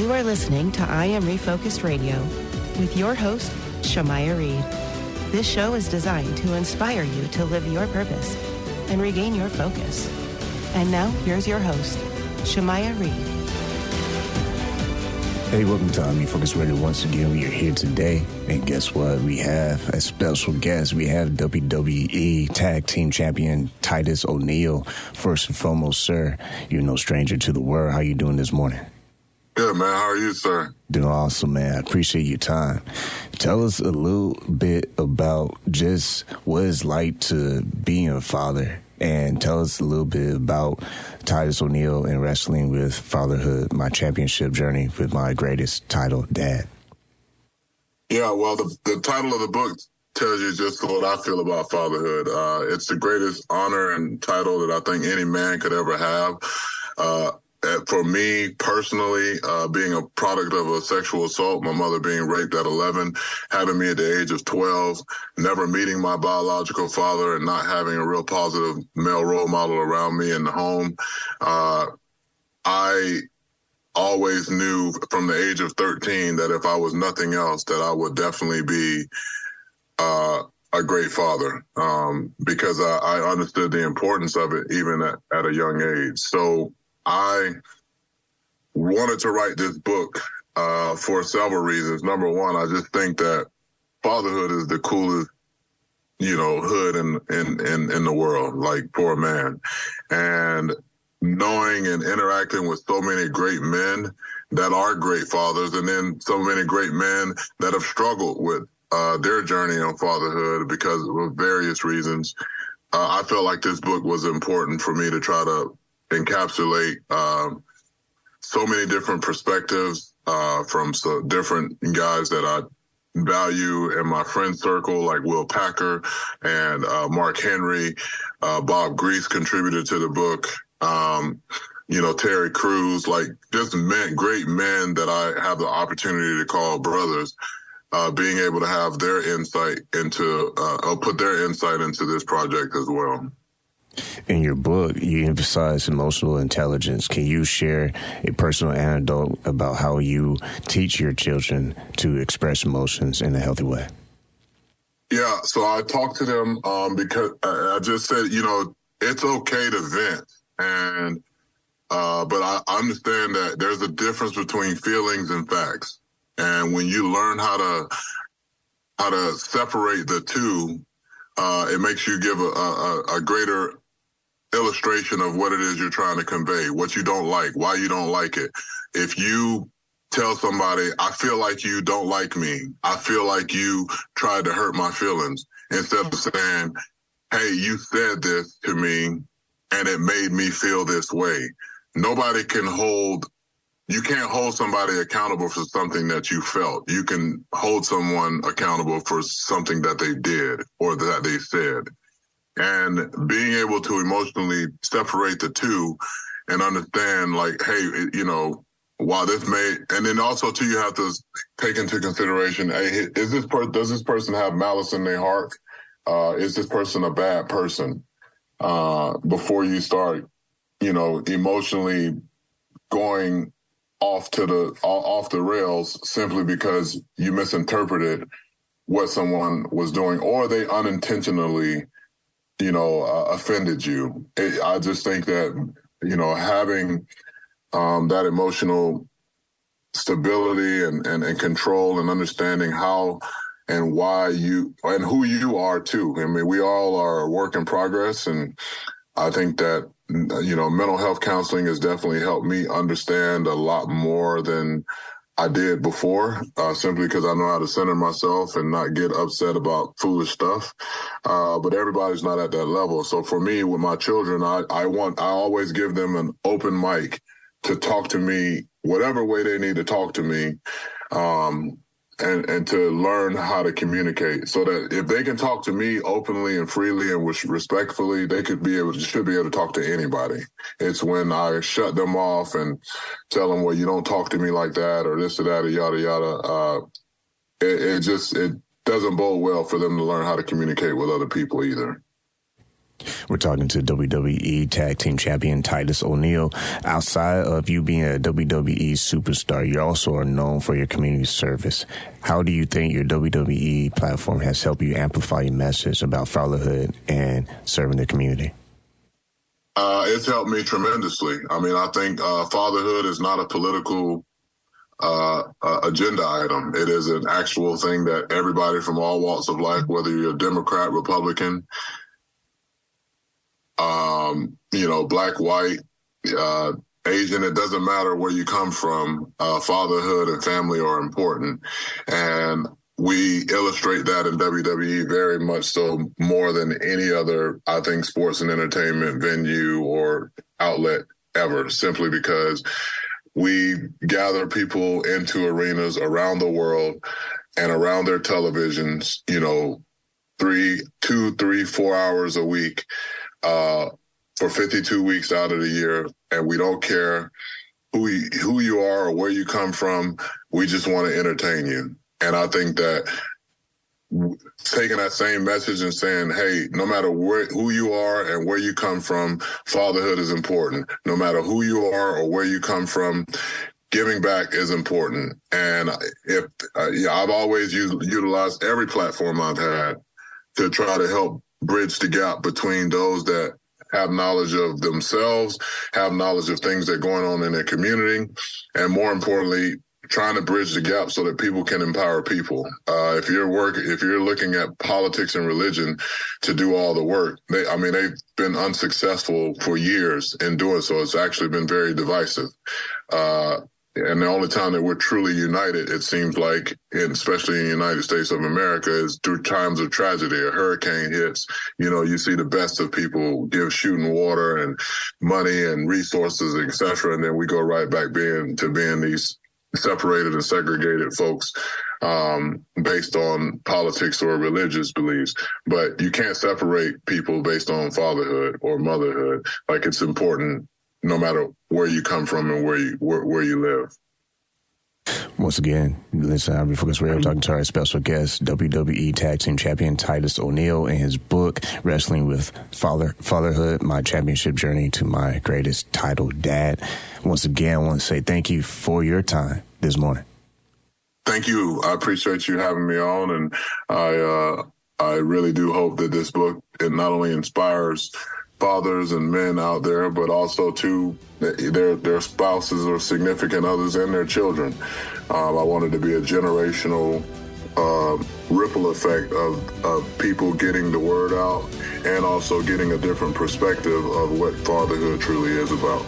You are listening to I Am Refocused Radio with your host, Shamaya Reed. This show is designed to inspire you to live your purpose and regain your focus. And now, here's your host, Shamaya Reed. Hey, welcome to I Am Refocused Radio. Once again, we are here today. And guess what? We have a special guest. We have WWE Tag Team Champion Titus O'Neil. First and foremost, sir, you're no stranger to the world. How you doing this morning? Good, man. How are you, sir? Doing awesome, man. I appreciate your time. Tell us a little bit about just what it's like to be a father, and tell us a little bit about Titus O'Neil and wrestling with fatherhood, my championship journey with my greatest title, Dad. Yeah, well, the title of the book tells you just what I feel about fatherhood. It's the greatest honor and title that I think any man could ever have. For me personally, being a product of a sexual assault, my mother being raped at 11, having me at the age of 12, never meeting my biological father and not having a real positive male role model around me in the home, I always knew from the age of 13 that if I was nothing else, that I would definitely be a great father, because I understood the importance of it even at a young age. So I wanted to write this book for several reasons. Number one, I just think that fatherhood is the coolest, hood in the world, like for a man. And knowing and interacting with so many great men that are great fathers, and then so many great men that have struggled with their journey on fatherhood because of various reasons, I felt like this book was important for me to try to encapsulate so many different perspectives from so different guys that I value in my friend circle, like Will Packer and Mark Henry. Bob Grease contributed to the book. Terry Crews, like just great men that I have the opportunity to call brothers, being able to have their insight into, put their insight into this project as well. In your book, you emphasize emotional intelligence. Can you share a personal anecdote about how you teach your children to express emotions in a healthy way? Yeah, so I talked to them because I just said, it's okay to vent, and but I understand that there's a difference between feelings and facts, and when you learn how to separate the two, it makes you give a greater illustration of what it is you're trying to convey, what you don't like, why you don't like it. If you tell somebody, I feel like you don't like me, I feel like you tried to hurt my feelings, instead of saying, hey, you said this to me and it made me feel this way. You can't hold somebody accountable for something that you felt. You can hold someone accountable for something that they did or that they said. And being able to emotionally separate the two and understand, like, hey, while this may, and then also too, you have to take into consideration, hey, does this person have malice in their heart? Is this person a bad person? Before you start, emotionally going off the rails simply because you misinterpreted what someone was doing, or they unintentionally offended you. I just think that, having that emotional stability and control and understanding how and why you and who you are too. I mean, we all are a work in progress. And I think that, mental health counseling has definitely helped me understand a lot more than I did before, simply because I know how to center myself and not get upset about foolish stuff. But everybody's not at that level. So for me, with my children, I always give them an open mic to talk to me, whatever way they need to talk to me, and to learn how to communicate, so that if they can talk to me openly and freely and respectfully, they should be able to talk to anybody. It's when I shut them off and tell them, well, you don't talk to me like that, or this or that, or yada, yada. It doesn't bode well for them to learn how to communicate with other people either. We're talking to WWE Tag Team Champion Titus O'Neil. Outside of you being a WWE superstar, you also are known for your community service. How do you think your WWE platform has helped you amplify your message about fatherhood and serving the community? It's helped me tremendously. I mean, I think fatherhood is not a political agenda item. It is an actual thing that everybody from all walks of life, whether you're a Democrat, Republican, black, white, Asian, it doesn't matter where you come from. Fatherhood and family are important. And we illustrate that in WWE very much so, more than any other, I think, sports and entertainment venue or outlet ever, simply because we gather people into arenas around the world and around their televisions, 2, 3, 4 hours a week, for 52 weeks out of the year. And we don't care who you are or where you come from. We just want to entertain you. And I think that taking that same message and saying, hey, no matter who you are and where you come from, fatherhood is important. No matter who you are or where you come from, giving back is important. And I've always utilized every platform I've had to try to help bridge the gap between those that have knowledge of themselves, have knowledge of things that are going on in their community, and more importantly, trying to bridge the gap so that people can empower people. If you're looking at politics and religion to do all the work, they've been unsuccessful for years in doing so. It's actually been very divisive. And the only time that we're truly united, it seems like, especially in the United States of America, is through times of tragedy. A hurricane hits, you see the best of people give shooting water and money and resources, et cetera. And then we go right back being these separated and segregated folks based on politics or religious beliefs. But you can't separate people based on fatherhood or motherhood. Like, it's important no matter where you come from and where you live. Once again, listen, I'm Refocus Radio, talking to our special guest, WWE Tag Team Champion Titus O'Neil, in his book, Wrestling with Fatherhood, My Championship Journey to My Greatest Title, Dad. Once again, I want to say thank you for your time this morning. Thank you. I appreciate you having me on, and I really do hope that this book, it not only inspires fathers and men out there, but also to their spouses or significant others and their children. I wanted to be a generational ripple effect of people getting the word out and also getting a different perspective of what fatherhood truly is about.